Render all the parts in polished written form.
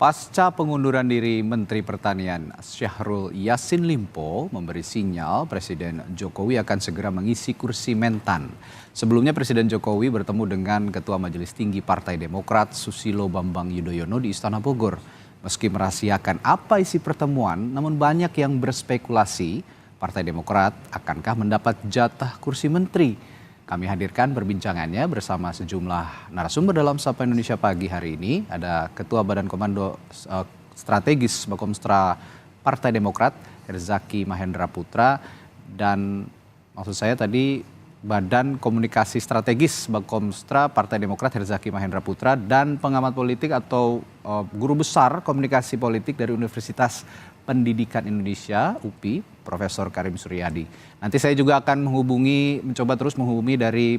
Pasca pengunduran diri Menteri Pertanian Syahrul Yassin Limpo memberi sinyal Presiden Jokowi akan segera mengisi kursi Mentan. Sebelumnya Presiden Jokowi bertemu dengan Ketua Majelis Tinggi Partai Demokrat Susilo Bambang Yudhoyono di Istana Bogor. Meski merahasiakan apa isi pertemuan, namun banyak yang berspekulasi Partai Demokrat akankah mendapat jatah kursi menteri. Kami hadirkan perbincangannya bersama sejumlah narasumber dalam Sapa Indonesia Pagi hari ini. Ada Ketua Badan Komando Strategis Bakomstra Partai Demokrat, Herzaki Mahendra Putra, dan maksud saya tadi Badan Komunikasi Strategis Bakomstra Partai Demokrat, Herzaki Mahendra Putra, dan pengamat politik atau guru besar komunikasi politik dari Universitas Pendidikan Indonesia UPI, Profesor Karim Suryadi. Nanti saya juga akan mencoba terus menghubungi dari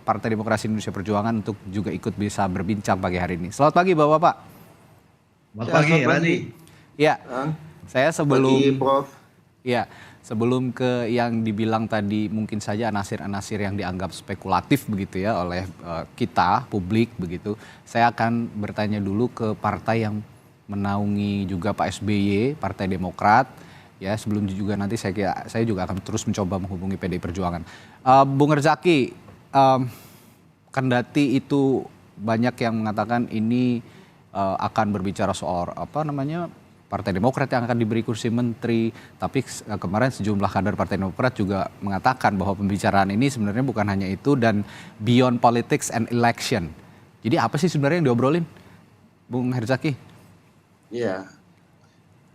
Partai Demokrasi Indonesia Perjuangan untuk juga ikut bisa berbincang pagi hari ini. Selamat pagi Bapak-Bapak. Selamat pagi, Rani. Ya, saya sebelum Prof. Ya, sebelum ke yang dibilang tadi mungkin saja anasir-anasir yang dianggap spekulatif begitu ya oleh kita publik begitu. Saya akan bertanya dulu ke partai yang menaungi juga Pak SBY, Partai Demokrat. Ya, sebelum juga nanti saya juga akan terus mencoba menghubungi PDI Perjuangan. Bung Herzaki, kendati itu banyak yang mengatakan ini akan berbicara soal Partai Demokrat yang akan diberi kursi menteri, tapi kemarin sejumlah kader Partai Demokrat juga mengatakan bahwa pembicaraan ini sebenarnya bukan hanya itu dan beyond politics and election. Jadi apa sih sebenarnya yang diobrolin, Bung Herzaki? Iya,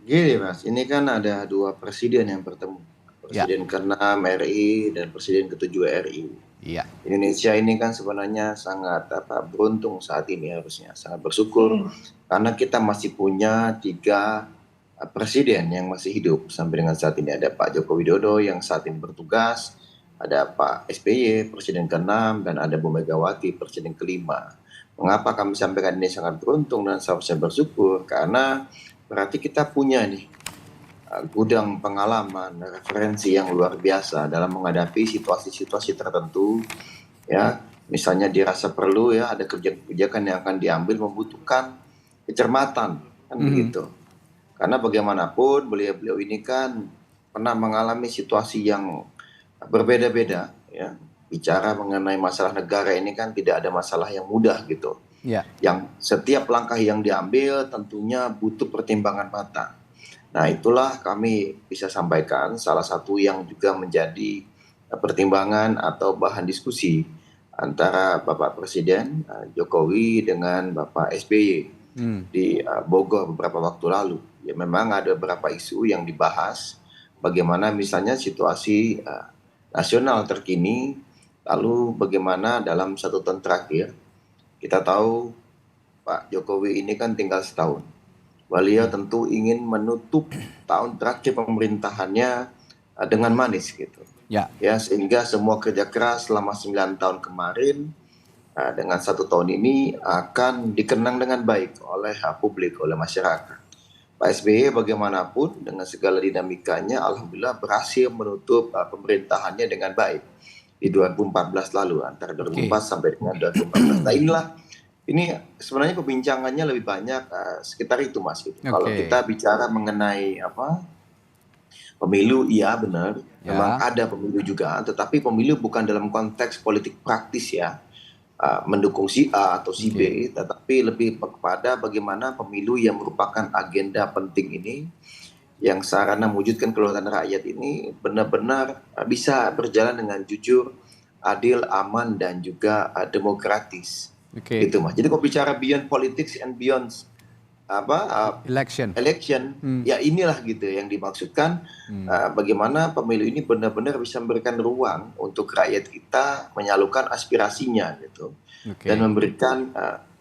gini Mas, ini kan ada dua presiden yang bertemu. Presiden ke-6 RI dan Presiden ke-7 RI. Iya. Indonesia ini kan sebenarnya sangat beruntung saat ini, harusnya sangat bersyukur karena kita masih punya 3 presiden yang masih hidup sampai dengan saat ini. Ada Pak Joko Widodo yang saat ini bertugas, ada Pak SBY Presiden ke-6, dan ada Bu Megawati Presiden ke-5. Mengapa kami sampaikan ini sangat beruntung dan seharusnya bersyukur? Karena berarti kita punya nih gudang pengalaman, referensi yang luar biasa dalam menghadapi situasi-situasi tertentu. Ya, misalnya dirasa perlu ya ada kebijakan yang akan diambil membutuhkan kecermatan, kan begitu. Karena bagaimanapun beliau-beliau ini kan pernah mengalami situasi yang berbeda-beda ya. Bicara mengenai masalah negara ini kan tidak ada masalah yang mudah gitu. Ya. Yang setiap langkah yang diambil tentunya butuh pertimbangan matang. Nah, itulah kami bisa sampaikan salah satu yang juga menjadi pertimbangan atau bahan diskusi antara Bapak Presiden Jokowi dengan Bapak SBY di Bogor beberapa waktu lalu. Ya, memang ada beberapa isu yang dibahas, bagaimana misalnya situasi nasional terkini. Lalu bagaimana dalam 1 tahun terakhir, kita tahu Pak Jokowi ini kan tinggal setahun. Beliau tentu ingin menutup tahun terakhir pemerintahannya dengan manis gitu. Ya, sehingga semua kerja keras selama 9 tahun kemarin dengan 1 tahun ini akan dikenang dengan baik oleh publik, oleh masyarakat. Pak SBY bagaimanapun dengan segala dinamikanya alhamdulillah berhasil menutup pemerintahannya dengan baik di 2014 lalu, antara 2004 sampai dengan 2014. Nah, ini sebenarnya perbincangannya lebih banyak sekitar itu Mas. Gitu. Kalau kita bicara mengenai pemilu, iya benar, memang ada pemilu juga, tetapi pemilu bukan dalam konteks politik praktis ya, mendukung si A atau si B, tetapi lebih kepada bagaimana pemilu yang merupakan agenda penting ini, yang sarana mewujudkan kedaulatan rakyat ini benar-benar bisa berjalan dengan jujur, adil, aman, dan juga demokratis. Gitu Mas. Jadi kalau bicara beyond politics and beyond election, ya inilah gitu yang dimaksudkan. Bagaimana pemilu ini benar-benar bisa memberikan ruang untuk rakyat kita menyalurkan aspirasinya gitu, dan memberikan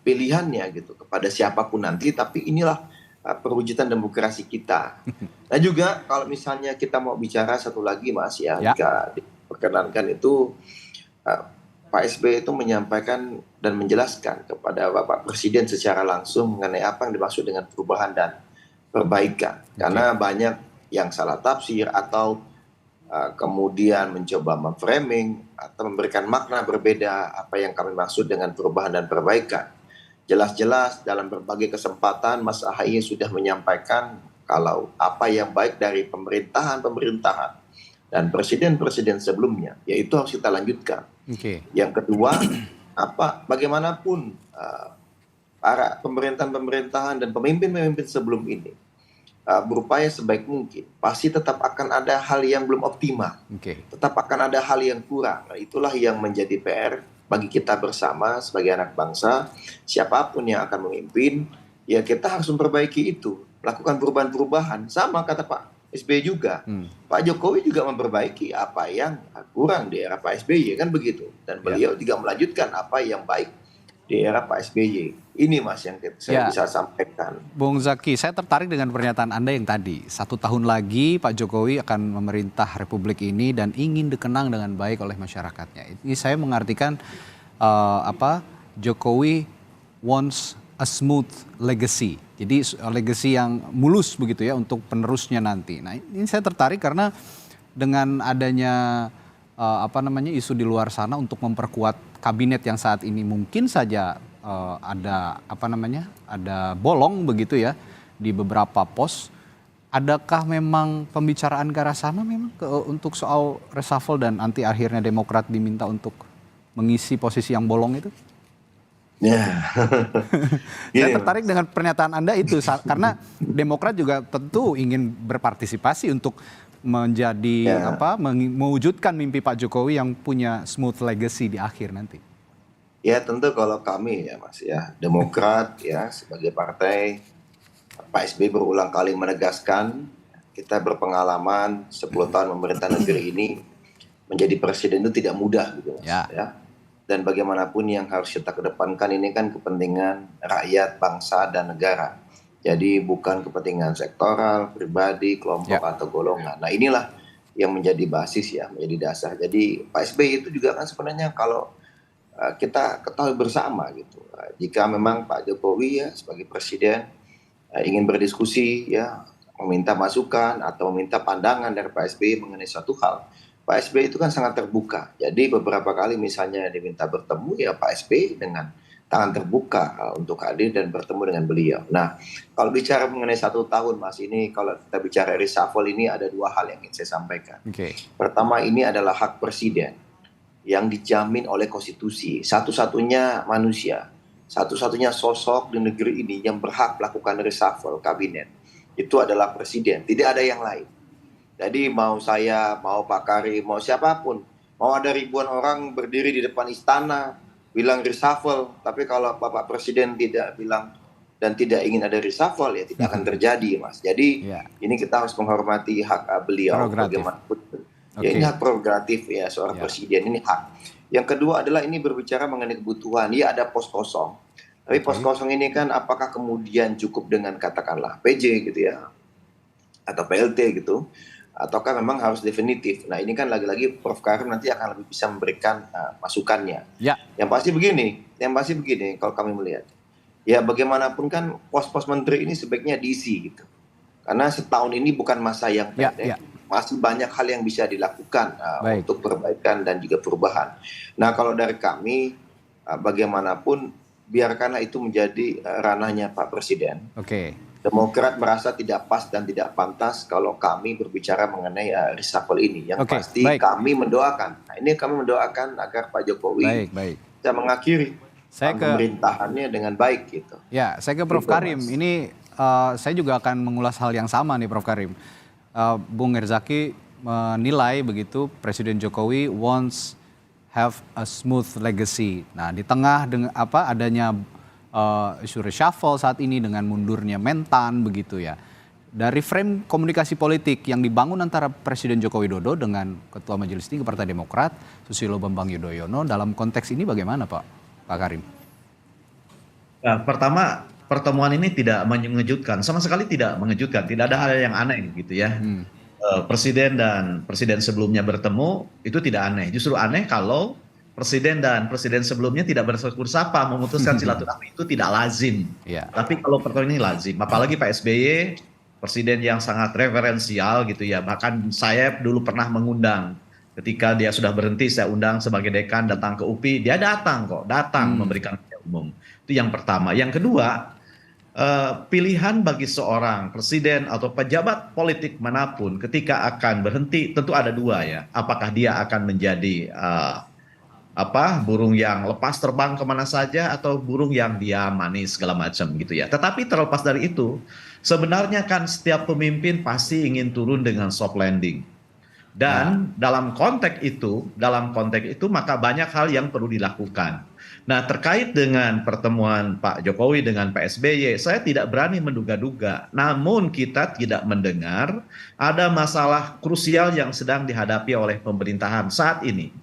pilihannya gitu kepada siapapun nanti. Tapi inilah perwujudan demokrasi kita. Nah juga kalau misalnya kita mau bicara satu lagi Mas ya. Jika diperkenankan itu Pak SBY itu menyampaikan dan menjelaskan kepada Bapak Presiden secara langsung mengenai apa yang dimaksud dengan perubahan dan perbaikan. Karena banyak yang salah tafsir atau kemudian mencoba memframing atau memberikan makna berbeda apa yang kami maksud dengan perubahan dan perbaikan. Jelas-jelas dalam berbagai kesempatan Mas Ahaye sudah menyampaikan kalau apa yang baik dari pemerintahan dan presiden-presiden sebelumnya, yaitu harus kita lanjutkan. Oke. Yang kedua, bagaimanapun para pemerintahan dan pemimpin-pemimpin sebelum ini berupaya sebaik mungkin, pasti tetap akan ada hal yang belum optimal, Oke. tetap akan ada hal yang kurang. Nah, itulah yang menjadi PR bagi kita bersama sebagai anak bangsa. Siapapun yang akan memimpin, ya kita harus memperbaiki itu, lakukan perubahan-perubahan. Sama kata Pak SBY juga, Pak Jokowi juga memperbaiki apa yang kurang di era Pak SBY, kan begitu. Dan beliau juga melanjutkan apa yang baik di era Pak SBY. Ini Mas yang saya bisa sampaikan. Bung Zaki, saya tertarik dengan pernyataan Anda yang tadi. 1 tahun lagi Pak Jokowi akan memerintah Republik ini dan ingin dikenang dengan baik oleh masyarakatnya. Ini saya mengartikan Jokowi wants a smooth legacy. Jadi legacy yang mulus begitu ya untuk penerusnya nanti. Nah, ini saya tertarik karena dengan adanya isu di luar sana untuk memperkuat kabinet yang saat ini mungkin saja ada bolong begitu ya di beberapa pos. Adakah memang pembicaraan ke arah sana memang untuk soal reshuffle dan nanti akhirnya Demokrat diminta untuk mengisi posisi yang bolong itu? Ya. Saya tertarik dengan pernyataan Anda itu karena Demokrat juga tentu ingin berpartisipasi untuk menjadi mewujudkan mimpi Pak Jokowi yang punya smooth legacy di akhir nanti. Ya tentu kalau kami ya Mas ya, Demokrat ya sebagai partai, Pak SBY berulang kali menegaskan kita berpengalaman 10 tahun memerintah negeri ini, menjadi presiden itu tidak mudah gitu Mas ya. Dan bagaimanapun yang harus kita kedepankan ini kan kepentingan rakyat, bangsa dan negara. Jadi bukan kepentingan sektoral, pribadi, kelompok atau golongan. Nah inilah yang menjadi basis ya, menjadi dasar. Jadi Pak SBY itu juga kan sebenarnya kalau kita ketahui bersama gitu. Jika memang Pak Jokowi ya sebagai presiden ingin berdiskusi ya, meminta masukan atau meminta pandangan dari Pak SBY mengenai suatu hal, Pak SBY itu kan sangat terbuka. Jadi beberapa kali misalnya diminta bertemu ya Pak SBY dengan tangan terbuka untuk hadir dan bertemu dengan beliau. Nah, kalau bicara mengenai 1 tahun Mas, ini kalau kita bicara reshuffle ini ada 2 hal yang ingin saya sampaikan. Pertama, ini adalah hak presiden yang dijamin oleh konstitusi. Satu-satunya manusia, satu-satunya sosok di negeri ini yang berhak melakukan reshuffle kabinet itu adalah presiden, tidak ada yang lain. Jadi mau saya, mau Pak Karim, mau siapapun, mau ada ribuan orang berdiri di depan istana bilang reshuffle, tapi kalau Bapak Presiden tidak bilang dan tidak ingin ada reshuffle ya tidak akan terjadi Mas. Jadi ini kita harus menghormati hak beliau bagaimanapun. Ya ini hak prerogatif ya seorang presiden, ini hak. Yang kedua adalah ini berbicara mengenai kebutuhan. Ya ada pos kosong. Tapi pos kosong ini kan apakah kemudian cukup dengan katakanlah PJ gitu ya. Atau PLT gitu. Ataukah memang harus definitif. Nah ini kan lagi-lagi Prof. Karim nanti akan lebih bisa memberikan masukannya. Yang pasti begini kalau kami melihat. Ya bagaimanapun kan pos-pos menteri ini sebaiknya diisi gitu. Karena setahun ini bukan masa yang pendek. Masih banyak hal yang bisa dilakukan untuk perbaikan dan juga perubahan. Nah kalau dari kami bagaimanapun biarkanlah itu menjadi ranahnya Pak Presiden. Demokrat merasa tidak pas dan tidak pantas kalau kami berbicara mengenai reshuffle ini. Yang pasti kami mendoakan. Nah ini kami mendoakan agar Pak Jokowi bisa mengakhiri pemerintahannya dengan baik gitu. Ya, saya ke Prof. Karim. Ini saya juga akan mengulas hal yang sama nih Prof. Karim. Bung Herzaki menilai begitu Presiden Jokowi wants have a smooth legacy. Nah di tengah dengan adanya isu reshuffle saat ini dengan mundurnya Mentan begitu ya. Dari frame komunikasi politik yang dibangun antara Presiden Joko Widodo dengan Ketua Majelis Tinggi Partai Demokrat Susilo Bambang Yudhoyono dalam konteks ini bagaimana Pak Karim? Nah, pertama pertemuan ini tidak mengejutkan, sama sekali tidak mengejutkan, tidak ada hal yang aneh gitu ya. Presiden dan presiden sebelumnya bertemu itu tidak aneh, justru aneh kalau presiden dan presiden sebelumnya tidak bertegur sapa memutuskan silaturahmi itu tidak lazim. Tapi kalau pertemuan ini lazim, apalagi Pak SBY presiden yang sangat referensial gitu ya, bahkan saya dulu pernah mengundang ketika dia sudah berhenti, saya undang sebagai dekan datang ke UPI, dia datang memberikan umum. Itu yang pertama. Yang kedua, pilihan bagi seorang presiden atau pejabat politik manapun ketika akan berhenti tentu ada dua ya. Apakah dia akan menjadi burung yang lepas terbang kemana saja atau burung yang diam manis segala macam gitu ya. Tetapi terlepas dari itu, sebenarnya kan setiap pemimpin pasti ingin turun dengan soft landing. Dan dalam konteks itu maka banyak hal yang perlu dilakukan. Nah, terkait dengan pertemuan Pak Jokowi dengan Pak SBY, saya tidak berani menduga-duga. Namun kita tidak mendengar ada masalah krusial yang sedang dihadapi oleh pemerintahan saat ini.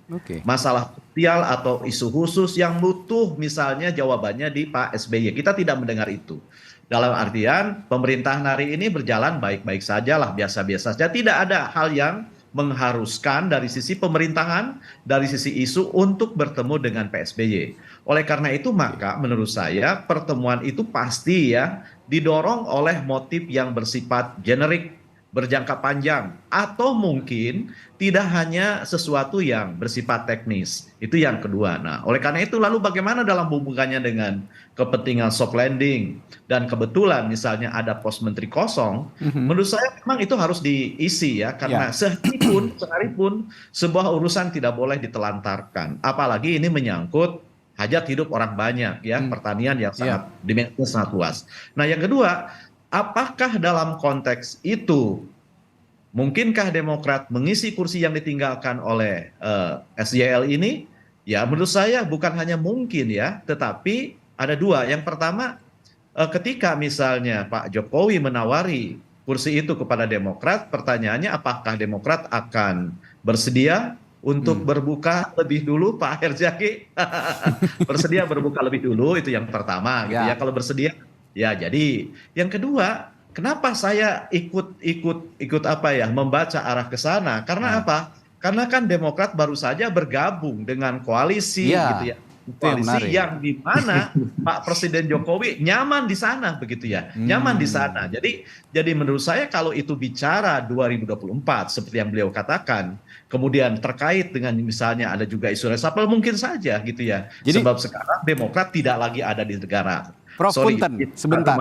Masalah krusial atau isu khusus yang butuh misalnya jawabannya di Pak SBY. Kita tidak mendengar itu. Dalam artian pemerintahan hari ini berjalan baik-baik saja lah, biasa-biasa saja. Tidak ada hal yang mengharuskan dari sisi pemerintahan, dari sisi isu untuk bertemu dengan Pak SBY. Oleh karena itu maka menurut saya pertemuan itu pasti ya didorong oleh motif yang bersifat generik, berjangka panjang, atau mungkin tidak hanya sesuatu yang bersifat teknis. Itu yang kedua. Nah, oleh karena itu lalu bagaimana dalam hubungannya dengan kepentingan soft landing dan kebetulan misalnya ada pos menteri kosong, menurut saya memang itu harus diisi ya, karena seharipun sebuah urusan tidak boleh ditelantarkan. Apalagi ini menyangkut hajat hidup orang banyak ya, pertanian yang sangat dimensinya sangat luas. Nah, yang kedua, apakah dalam konteks itu mungkinkah Demokrat mengisi kursi yang ditinggalkan oleh SYL ini? Ya, menurut saya bukan hanya mungkin ya, tetapi ada dua. Yang pertama, ketika misalnya Pak Jokowi menawari kursi itu kepada Demokrat, pertanyaannya apakah Demokrat akan bersedia untuk berbuka lebih dulu, Pak Herzaki? Bersedia berbuka lebih dulu, itu yang pertama gitu ya. Kalau bersedia, ya jadi. Yang kedua, kenapa saya ikut membaca arah ke sana? Karena apa? Karena kan Demokrat baru saja bergabung dengan koalisi gitu ya. Koalisi yang di mana Pak Presiden Jokowi nyaman di sana begitu ya. Nyaman di sana. Jadi menurut saya kalau itu bicara 2024 seperti yang beliau katakan, kemudian terkait dengan misalnya ada juga isu resapel mungkin saja gitu ya. Sebab sekarang Demokrat tidak lagi ada di negara. Prof, punten, sebentar.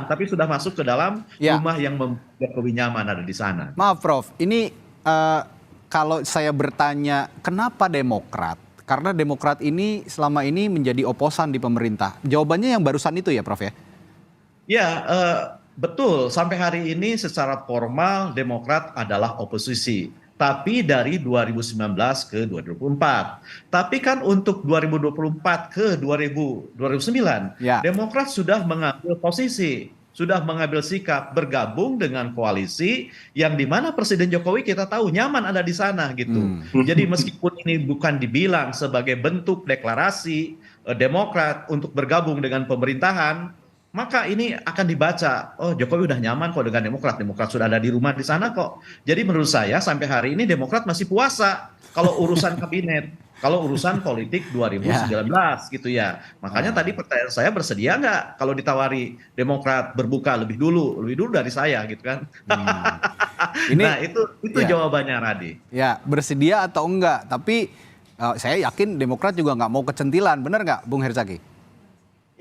Tapi sudah masuk ke dalam rumah yang membuat Jokowi nyaman ada di sana. Maaf Prof, ini kalau saya bertanya kenapa Demokrat? Karena Demokrat ini selama ini menjadi oposan di pemerintah. Jawabannya yang barusan itu ya Prof ya? Ya, betul. Sampai hari ini secara formal Demokrat adalah oposisi. Tapi dari 2019 ke 2024. Tapi kan untuk 2024 ke 2009, Demokrat sudah mengambil posisi, sudah mengambil sikap bergabung dengan koalisi yang dimana Presiden Jokowi kita tahu nyaman ada di sana gitu. Jadi meskipun ini bukan dibilang sebagai bentuk deklarasi Demokrat untuk bergabung dengan pemerintahan, maka ini akan dibaca, oh Jokowi udah nyaman kok dengan Demokrat, Demokrat sudah ada di rumah di sana kok. Jadi menurut saya sampai hari ini Demokrat masih puasa kalau urusan kabinet, kalau urusan politik 2019 gitu ya. Makanya tadi pertanyaan saya, bersedia nggak kalau ditawari Demokrat berbuka lebih dulu dari saya gitu kan. Nah itu jawabannya Radi. Ya, bersedia atau enggak, tapi saya yakin Demokrat juga nggak mau kecentilan, benar nggak Bung Herzaki?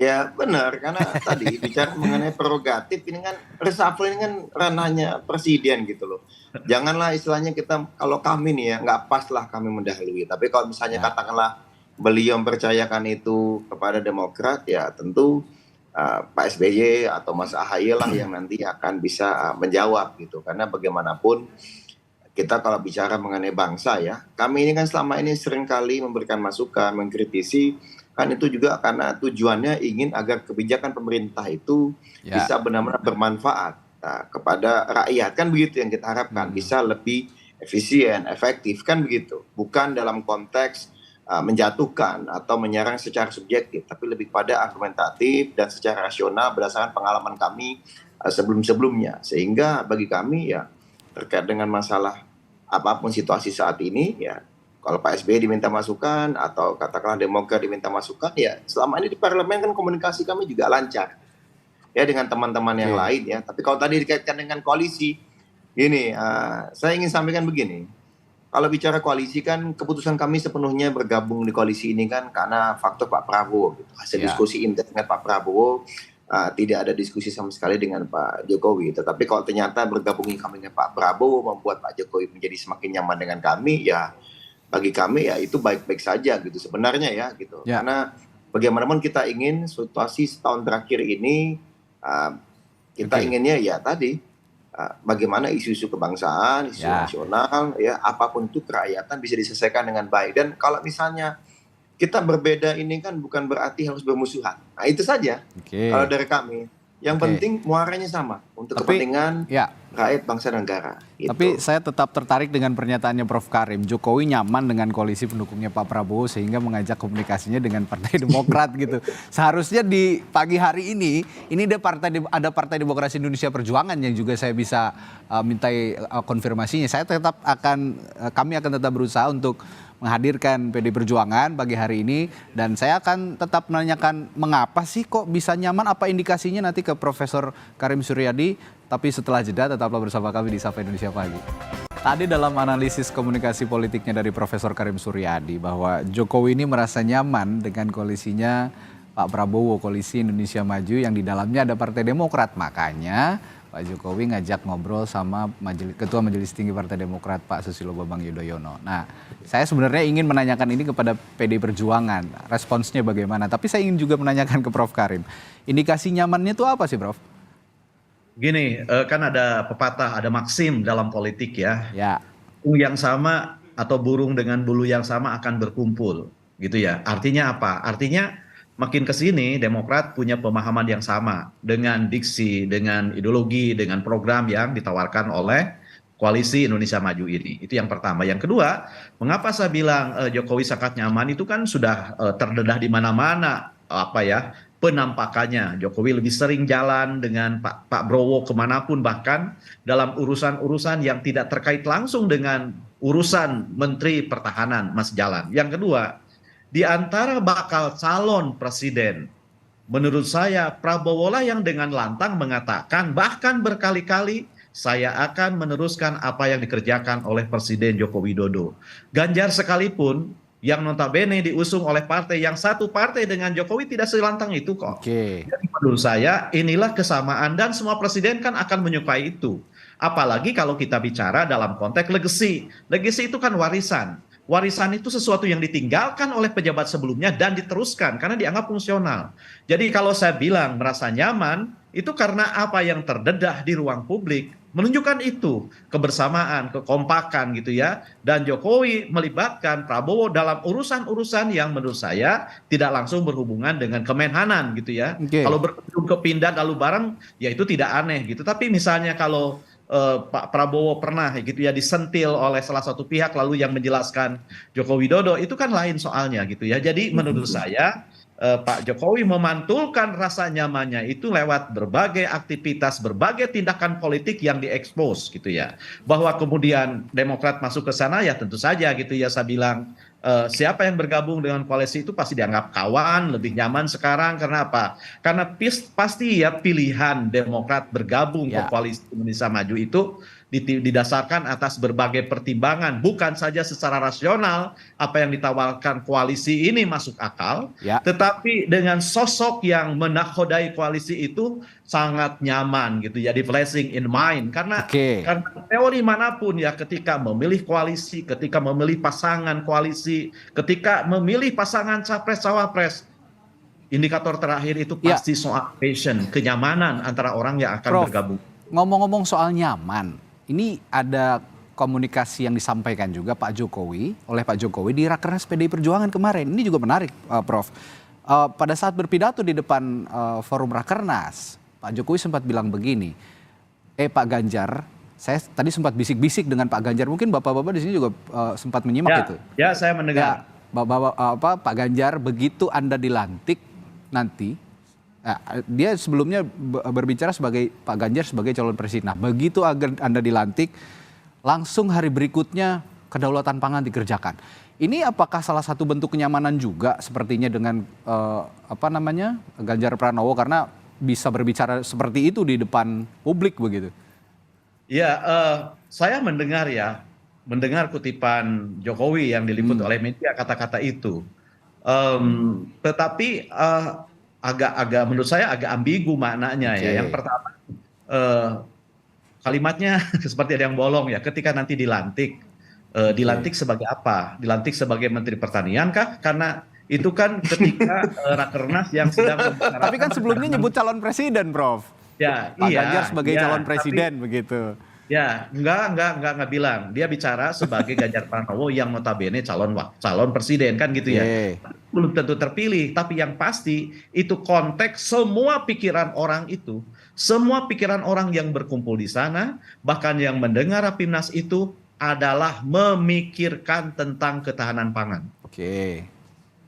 Ya benar, karena tadi bicara mengenai prerogatif, ini kan reshuffle ini kan ranahnya presiden gitu loh. Janganlah istilahnya kita, kalau kami nih ya, nggak pas lah kami mendahului. Tapi kalau misalnya katakanlah beliau mempercayakan itu kepada Demokrat, ya tentu Pak SBY atau Mas AHY lah yang nanti akan bisa menjawab gitu. Karena bagaimanapun kita kalau bicara mengenai bangsa ya, kami ini kan selama ini seringkali memberikan masukan, mengkritisi, kan itu juga karena tujuannya ingin agar kebijakan pemerintah itu bisa benar-benar bermanfaat kepada rakyat, kan begitu yang kita harapkan, bisa lebih efisien, efektif, kan begitu, bukan dalam konteks menjatuhkan atau menyerang secara subjektif, tapi lebih pada argumentatif dan secara rasional berdasarkan pengalaman kami sebelum-sebelumnya. Sehingga bagi kami ya terkait dengan masalah apapun situasi saat ini ya, kalau Pak SBY diminta masukan atau katakanlah Demokrat diminta masukan, ya selama ini di parlemen kan komunikasi kami juga lancar ya dengan teman-teman yang lain ya. Tapi kalau tadi dikaitkan dengan koalisi, gini, saya ingin sampaikan begini, kalau bicara koalisi kan keputusan kami sepenuhnya bergabung di koalisi ini kan karena faktor Pak Prabowo. Gitu. Hasil Ya. diskusi intens dengan Pak Prabowo, tidak ada diskusi sama sekali dengan Pak Jokowi. Tetapi kalau ternyata bergabungnya kami dengan Pak Prabowo membuat Pak Jokowi menjadi semakin nyaman dengan kami, ya bagi kami ya itu baik-baik saja gitu sebenarnya ya gitu. Ya. Karena bagaimanapun kita ingin situasi setahun terakhir ini, kita Oke. inginnya ya tadi bagaimana isu-isu kebangsaan, isu Ya. nasional, ya apapun itu kerakyatan bisa diselesaikan dengan baik. Dan kalau misalnya kita berbeda ini kan bukan berarti harus bermusuhan. Nah itu saja kalau Oke. dari kami. Yang Oke. penting muaranya sama untuk Tapi, kepentingan ya. rakyat bangsa dan negara. Gitu. Tapi saya tetap tertarik dengan pernyataannya Prof. Karim. Jokowi nyaman dengan koalisi pendukungnya Pak Prabowo sehingga mengajak komunikasinya dengan Partai Demokrat gitu. Seharusnya di pagi hari ini ada Partai Demokrasi Indonesia Perjuangan yang juga saya bisa mintai konfirmasinya. Kami akan tetap berusaha untuk menghadirkan PD Perjuangan pagi hari ini dan saya akan tetap menanyakan mengapa sih kok bisa nyaman, apa indikasinya nanti ke Profesor Karim Suryadi. Tapi setelah jeda tetaplah bersama kami di Sapa Indonesia Pagi. Tadi dalam analisis komunikasi politiknya dari Profesor Karim Suryadi bahwa Jokowi ini merasa nyaman dengan koalisinya Pak Prabowo, koalisi Indonesia Maju yang di dalamnya ada Partai Demokrat. Makanya Pak Jokowi ngajak ngobrol sama Ketua Majelis Tinggi Partai Demokrat Pak Susilo Bambang Yudhoyono. Nah, saya sebenarnya ingin menanyakan ini kepada PD Perjuangan, responsnya bagaimana. Tapi saya ingin juga menanyakan ke Prof. Karim, indikasi nyamannya itu apa sih Prof? Gini, kan ada pepatah, ada maksim dalam politik ya. Ya. Burung yang sama atau burung dengan bulu yang sama akan berkumpul, gitu ya. Artinya apa? Artinya makin ke sini Demokrat punya pemahaman yang sama dengan diksi, dengan ideologi, dengan program yang ditawarkan oleh koalisi Indonesia Maju ini. Itu yang pertama. Yang kedua, mengapa saya bilang Jokowi sangat nyaman itu kan sudah terdedah di mana-mana penampakannya. Jokowi lebih sering jalan dengan Pak Prabowo kemanapun, bahkan dalam urusan-urusan yang tidak terkait langsung dengan urusan Menteri Pertahanan masih jalan. Yang kedua, di antara bakal calon presiden, menurut saya Prabowo lah yang dengan lantang mengatakan bahkan berkali-kali saya akan meneruskan apa yang dikerjakan oleh Presiden Joko Widodo. Ganjar sekalipun yang notabene diusung oleh partai yang satu partai dengan Jokowi tidak selantang itu kok. Oke. Jadi menurut saya inilah kesamaan dan semua presiden kan akan menyukai itu. Apalagi kalau kita bicara dalam konteks legacy. Legacy itu kan warisan. Warisan itu sesuatu yang ditinggalkan oleh pejabat sebelumnya dan diteruskan karena dianggap fungsional. Jadi kalau saya bilang merasa nyaman, itu karena apa yang terdedah di ruang publik menunjukkan itu, kebersamaan, kekompakan gitu ya. Dan Jokowi melibatkan Prabowo dalam urusan-urusan yang menurut saya tidak langsung berhubungan dengan Kemenhanan gitu ya. Oke. Kalau berkunjung ke Pindad lalu bareng, ya itu tidak aneh gitu. Tapi misalnya kalau Pak Prabowo pernah gitu ya disentil oleh salah satu pihak lalu yang menjelaskan Joko Widodo, itu kan lain soalnya gitu ya. Jadi menurut saya Pak Jokowi memantulkan rasa nyamannya itu lewat berbagai aktivitas, berbagai tindakan politik yang diekspos gitu ya. Bahwa kemudian Demokrat masuk ke sana ya tentu saja gitu ya, saya bilang siapa yang bergabung dengan koalisi itu pasti dianggap kawan, lebih nyaman sekarang. Karena apa? Karena pasti ya pilihan Demokrat bergabung ke koalisi Indonesia Maju itu didasarkan atas berbagai pertimbangan, bukan saja secara rasional apa yang ditawarkan koalisi ini masuk akal, tetapi dengan sosok yang menakodai koalisi itu sangat nyaman gitu ya, di flashing in mind karena teori manapun ya, ketika memilih koalisi, ketika memilih pasangan koalisi, ketika memilih pasangan capres cawapres, indikator terakhir itu pasti soal passion, kenyamanan antara orang yang akan bergabung. Ngomong-ngomong soal nyaman, ini ada komunikasi yang disampaikan juga oleh Pak Jokowi di Rakernas PDI Perjuangan kemarin. Ini juga menarik, Prof. Pada saat berpidato di depan forum Rakernas, Pak Jokowi sempat bilang begini, Pak Ganjar, saya tadi sempat bisik-bisik dengan Pak Ganjar, mungkin bapak-bapak di sini juga sempat menyimak itu. Ya, saya mendengar. Pak Ganjar, begitu Anda dilantik nanti, dia sebelumnya berbicara sebagai Pak Ganjar sebagai calon presiden. Nah, begitu Anda dilantik, langsung hari berikutnya kedaulatan pangan dikerjakan. Ini apakah salah satu bentuk kenyamanan juga sepertinya dengan Ganjar Pranowo karena bisa berbicara seperti itu di depan publik begitu? Ya, saya mendengar ya mendengar kutipan Jokowi yang diliput oleh media kata-kata itu. Tetapi agak menurut saya agak ambigu maknanya ya. Yang Oke. pertama, eh, kalimatnya seperti ada yang bolong ya. Ketika nanti dilantik, dilantik sebagai apa? Dilantik sebagai Menteri Pertanian kah? Karena itu kan ketika Rakernas yang sedang Tapi kan membicarakan sebelumnya nyebut calon presiden, Prof. ya, Pak iya, Ganjar sebagai iya. calon Tapi presiden begitu. ya, enggak bilang. Dia bicara sebagai Ganjar Pranowo yang notabene calon presiden kan gitu ya. Oke. Belum tentu terpilih, tapi yang pasti itu konteks semua pikiran orang itu, semua pikiran orang yang berkumpul di sana, bahkan yang mendengar Rapimnas itu adalah memikirkan tentang ketahanan pangan. Oke.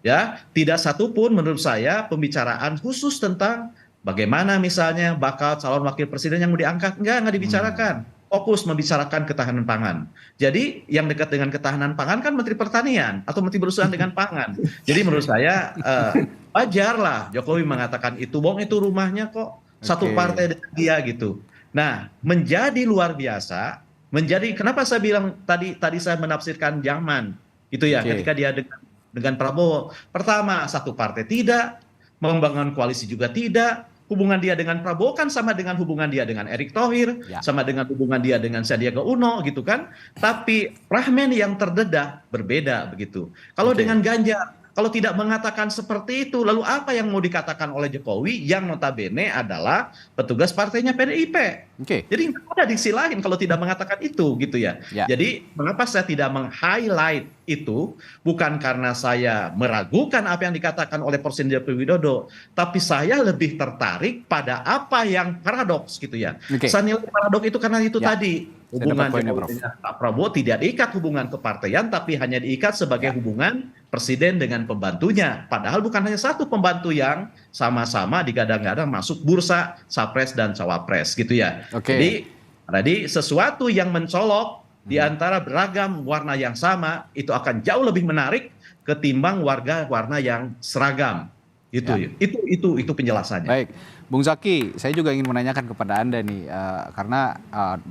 Ya, tidak satupun menurut saya pembicaraan khusus tentang bagaimana misalnya bakal calon wakil presiden yang mau diangkat. Enggak dibicarakan. Fokus membicarakan ketahanan pangan. Jadi yang dekat dengan ketahanan pangan kan Menteri Pertanian atau Menteri berurusan dengan pangan. Jadi menurut saya wajar lah Jokowi mengatakan itu, wong itu rumahnya kok satu Oke. partai dengan dia gitu. Nah, menjadi luar biasa, menjadi kenapa saya bilang tadi saya menafsirkan zaman gitu ya, Oke. ketika dia dengan Prabowo. Pertama, satu partai tidak, membangun koalisi juga tidak. Hubungan dia dengan Prabowo kan sama dengan hubungan dia dengan Erick Thohir, Ya. sama dengan hubungan dia dengan Sandiaga Uno gitu kan. Tapi Rahmen yang terdedah berbeda begitu. Kalau Oke. dengan Ganjar, kalau tidak mengatakan seperti itu, lalu apa yang mau dikatakan oleh Jokowi yang notabene adalah petugas partainya PDIP? Oke. Jadi nggak ada diksi lain kalau tidak mengatakan itu gitu ya. Ya. Jadi mengapa saya tidak meng-highlight itu? Bukan karena saya meragukan apa yang dikatakan oleh Presiden Joko Widodo, tapi saya lebih tertarik pada apa yang paradoks gitu ya. Oke. Saya nilai paradoks itu karena itu Ya. tadi. Saya dapat Hubungan poinnya, Jokowi Prof. dengan Pak Prabowo tidak diikat hubungan kepartaian, tapi hanya diikat sebagai hubungan presiden dengan pembantunya. Padahal bukan hanya satu pembantu yang sama-sama digadang-gadang masuk bursa capres dan cawapres gitu ya. Oke. Jadi sesuatu yang mencolok di antara beragam warna yang sama itu akan jauh lebih menarik ketimbang warna yang seragam. Ya. Itu penjelasannya. Baik, Bung Zaki, saya juga ingin menanyakan kepada Anda nih, karena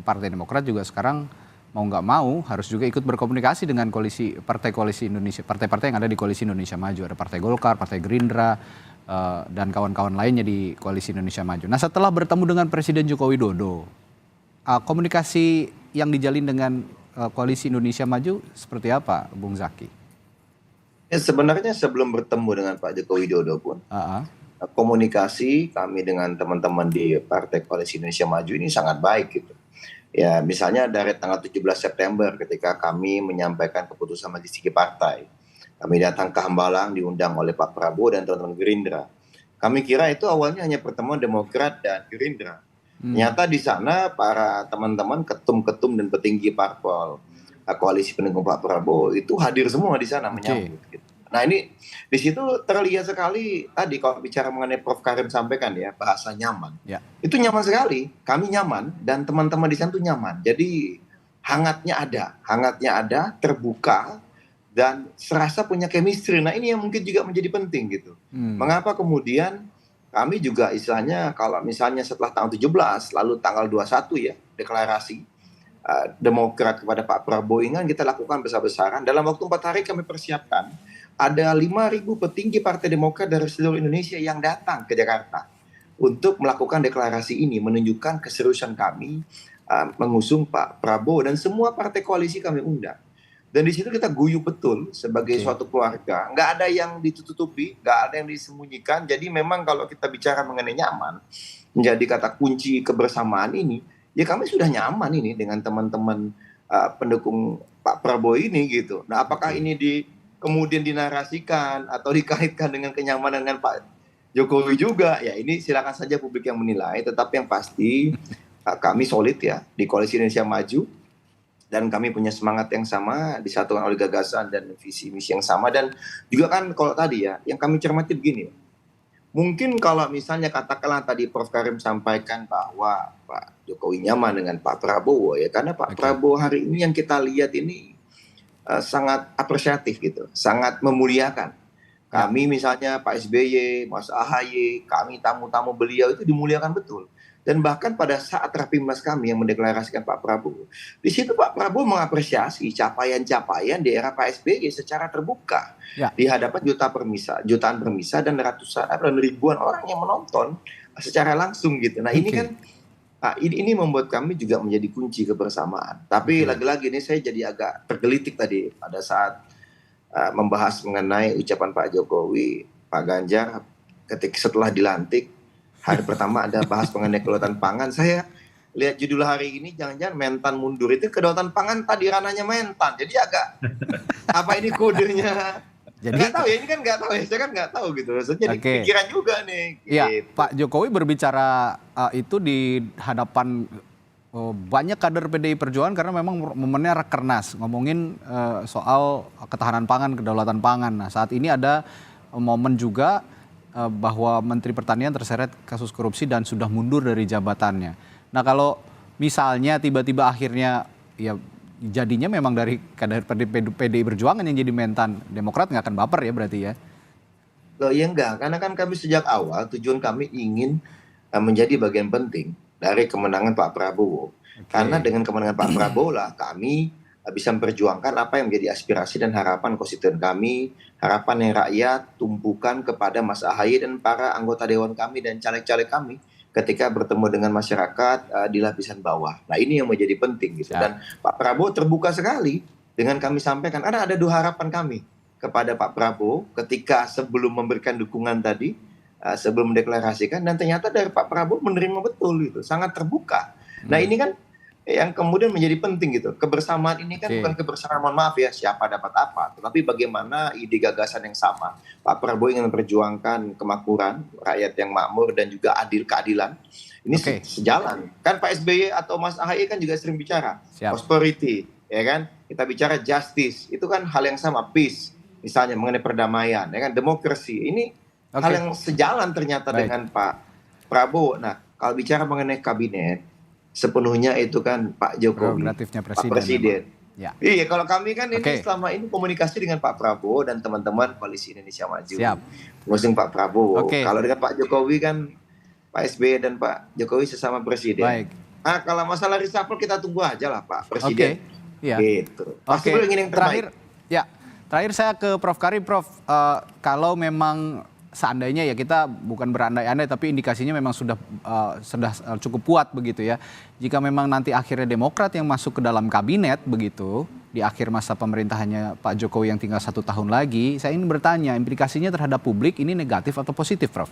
Partai Demokrat juga sekarang mau nggak mau harus juga ikut berkomunikasi dengan partai koalisi Indonesia, partai-partai yang ada di koalisi Indonesia Maju, ada Partai Golkar, Partai Gerindra, dan kawan-kawan lainnya di koalisi Indonesia Maju. Nah, setelah bertemu dengan Presiden Joko Widodo, komunikasi yang dijalin dengan koalisi Indonesia Maju seperti apa, Bung Zaki? Ya, sebenarnya sebelum bertemu dengan Pak Joko Widodo pun, komunikasi kami dengan teman-teman di Partai Koalisi Indonesia Maju ini sangat baik gitu. Ya, misalnya dari tanggal 17 September ketika kami menyampaikan keputusan majelis tinggi partai. Kami datang ke Hambalang diundang oleh Pak Prabowo dan teman-teman Gerindra. Kami kira itu awalnya hanya pertemuan Demokrat dan Gerindra. Ternyata di sana para teman-teman ketum-ketum dan petinggi parpol koalisi pendukung Pak Prabowo itu hadir semua di sana menyambut. Gitu. Nah ini di situ terlihat sekali tadi kalau bicara mengenai Prof Karim sampaikan ya bahasa nyaman. Ya. Itu nyaman sekali. Kami nyaman dan teman-teman di sana tuh nyaman. Jadi hangatnya ada, terbuka dan serasa punya chemistry. Nah ini yang mungkin juga menjadi penting gitu. Mengapa kemudian kami juga istilahnya kalau misalnya setelah tanggal 17 lalu tanggal 21 ya deklarasi Demokrat kepada Pak Prabowo ini kan kita lakukan besar-besaran. Dalam waktu 4 hari kami persiapkan ada 5.000 petinggi Partai Demokrat dari seluruh Indonesia yang datang ke Jakarta untuk melakukan deklarasi ini, menunjukkan keseriusan kami mengusung Pak Prabowo dan semua partai koalisi kami undang. Dan di situ kita guyup betul sebagai suatu keluarga. Nggak ada yang ditutupi, nggak ada yang disembunyikan. Jadi memang kalau kita bicara mengenai nyaman, menjadi kata kunci kebersamaan ini, ya kami sudah nyaman ini dengan teman-teman pendukung Pak Prabowo ini gitu. Nah apakah ini kemudian dinarasikan atau dikaitkan dengan kenyamanan dengan Pak Jokowi juga, ya ini silakan saja publik yang menilai. Tetapi yang pasti kami solid ya di Koalisi Indonesia Maju. Dan kami punya semangat yang sama, disatukan oleh gagasan dan visi misi yang sama. Dan juga kan kalau tadi ya, yang kami cermati begini. Mungkin kalau misalnya katakanlah tadi Prof Karim sampaikan bahwa Pak Jokowi nyaman dengan Pak Prabowo ya. Karena Pak Prabowo hari ini yang kita lihat ini sangat apresiatif gitu. Sangat memuliakan. Kami misalnya Pak SBY, Mas AHY, kami tamu-tamu beliau itu dimuliakan betul. Dan bahkan pada saat Rapimnas kami yang mendeklarasikan Pak Prabowo, di situ Pak Prabowo mengapresiasi capaian-capaian di era Pak SBY secara terbuka Ya. di hadapan jutaan permisa dan dan ribuan orang yang menonton secara langsung gitu. Nah ini Oke. kan ini membuat kami juga menjadi kunci kebersamaan. Tapi lagi-lagi ini saya jadi agak tergelitik tadi pada saat membahas mengenai ucapan Pak Jokowi, Pak Ganjar setelah dilantik. Hari pertama ada bahas mengenai kedaulatan pangan. Saya lihat judul hari ini, jangan-jangan Mentan mundur. Itu kedaulatan pangan tadi ranahnya Mentan. Jadi agak, apa ini kodenya? Jadi Nggak tahu ya, ini kan nggak tahu ya. Saya kan nggak tahu gitu. Jadi pikiran juga nih. Iya, Gitu. Pak Jokowi berbicara itu di hadapan banyak kader PDI Perjuangan karena memang momennya Rakernas, ngomongin soal ketahanan pangan, kedaulatan pangan. Nah, saat ini ada momen juga bahwa Menteri Pertanian terseret kasus korupsi dan sudah mundur dari jabatannya. Nah, kalau misalnya tiba-tiba akhirnya ya jadinya memang dari kader PDI Perjuangan yang jadi mentan, Demokrat nggak akan baper ya berarti ya? Loh ya enggak, karena kan kami sejak awal tujuan kami ingin menjadi bagian penting dari kemenangan Pak Prabowo. Karena dengan kemenangan Pak Prabowo lah kami bisa memperjuangkan apa yang menjadi aspirasi dan harapan konstituen kami, harapan yang rakyat tumpukan kepada Mas Ahaye dan para anggota dewan kami dan caleg-caleg kami ketika bertemu dengan masyarakat di lapisan bawah. Nah ini yang menjadi penting gitu. Dan Pak Prabowo terbuka sekali dengan kami sampaikan, karena ada dua harapan kami kepada Pak Prabowo ketika sebelum memberikan dukungan tadi, sebelum mendeklarasikan, dan ternyata dari Pak Prabowo menerima betul gitu, sangat terbuka. Nah ini kan yang kemudian menjadi penting gitu. Kebersamaan ini kan bukan kebersamaan, mohon maaf ya, siapa dapat apa, tetapi bagaimana ide gagasan yang sama. Pak Prabowo ingin memperjuangkan kemakmuran, rakyat yang makmur dan juga keadilan. Ini sejalan. Kan Pak SBY atau Mas Ahaye kan juga sering bicara prosperity, ya kan? Kita bicara justice, itu kan hal yang sama, peace, misalnya mengenai perdamaian, ya kan, demokrasi. Ini hal yang sejalan ternyata dengan Pak Prabowo. Nah, kalau bicara mengenai kabinet, sepenuhnya itu kan Pak Jokowi, Pak Presiden. Ya. Iya, kalau kami kan ini selama ini komunikasi dengan Pak Prabowo dan teman-teman Koalisi Indonesia Maju. Mengusung Pak Prabowo. Kalau dengan Pak Jokowi kan Pak SBY dan Pak Jokowi sesama presiden. Baik. Nah, kalau masalah reshuffle kita tunggu aja lah Pak Presiden. Iya. Gitu. Pasti ingin yang terbaik. Terakhir saya ke Prof Karim. Prof, kalau memang seandainya ya, kita bukan berandai-andai tapi indikasinya memang sudah cukup kuat begitu ya. Jika memang nanti akhirnya Demokrat yang masuk ke dalam kabinet begitu di akhir masa pemerintahannya Pak Jokowi yang tinggal 1 tahun lagi, saya ingin bertanya implikasinya terhadap publik ini negatif atau positif, Prof?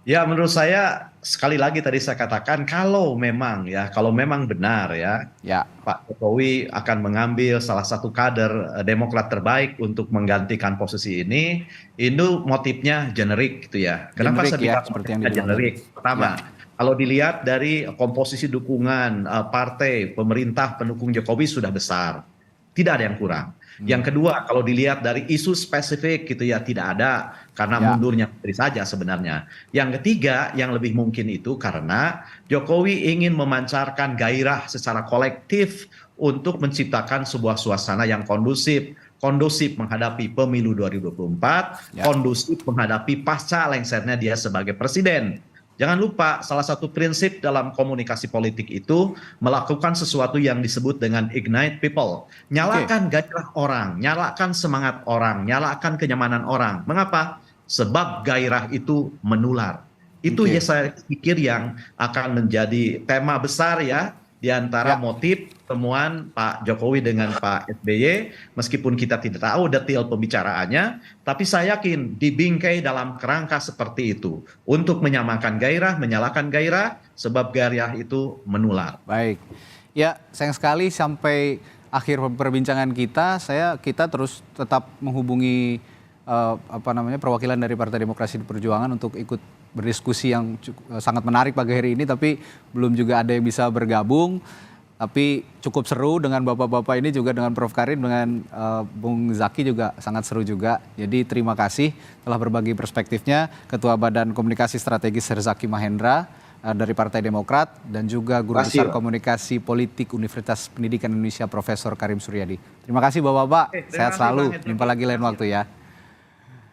Ya, menurut saya sekali lagi tadi saya katakan kalau memang benar ya, Pak Jokowi akan mengambil salah satu kader Demokrat terbaik untuk menggantikan posisi ini, itu motifnya generik gitu ya. Kenapa saya bilang seperti yang generik? Pertama, kalau dilihat dari komposisi dukungan partai pemerintah pendukung Jokowi sudah besar, tidak ada yang kurang. Yang kedua, kalau dilihat dari isu spesifik gitu ya, tidak ada, karena mundurnya menteri saja sebenarnya. Yang ketiga, yang lebih mungkin itu karena Jokowi ingin memancarkan gairah secara kolektif untuk menciptakan sebuah suasana yang kondusif menghadapi pemilu 2024, kondusif menghadapi pasca lengsernya dia sebagai presiden. Jangan lupa, salah satu prinsip dalam komunikasi politik itu melakukan sesuatu yang disebut dengan ignite people. Nyalakan gairah orang, nyalakan semangat orang, nyalakan kenyamanan orang. Mengapa? Sebab gairah itu menular. Itu ya saya pikir yang akan menjadi tema besar ya di antara motif temuan Pak Jokowi dengan Pak SBY, meskipun kita tidak tahu detail pembicaraannya, tapi saya yakin dibingkai dalam kerangka seperti itu untuk menyamakan gairah, menyalakan gairah, sebab gairah itu menular. Baik, ya sayang sekali sampai akhir perbincangan kita terus tetap menghubungi perwakilan dari Partai Demokrasi Perjuangan untuk ikut berdiskusi yang sangat menarik pagi hari ini, tapi belum juga ada yang bisa bergabung. Tapi cukup seru dengan bapak-bapak ini, juga dengan Prof Karim, dengan Bung Zaki juga sangat seru juga. Jadi terima kasih telah berbagi perspektifnya Ketua Badan Komunikasi Strategis Herzaki Mahendra dari Partai Demokrat, dan juga Guru Besar Komunikasi Politik Universitas Pendidikan Indonesia Profesor Karim Suryadi. Terima kasih bapak-bapak, sehat selalu. Jumpa lagi lain waktu ya.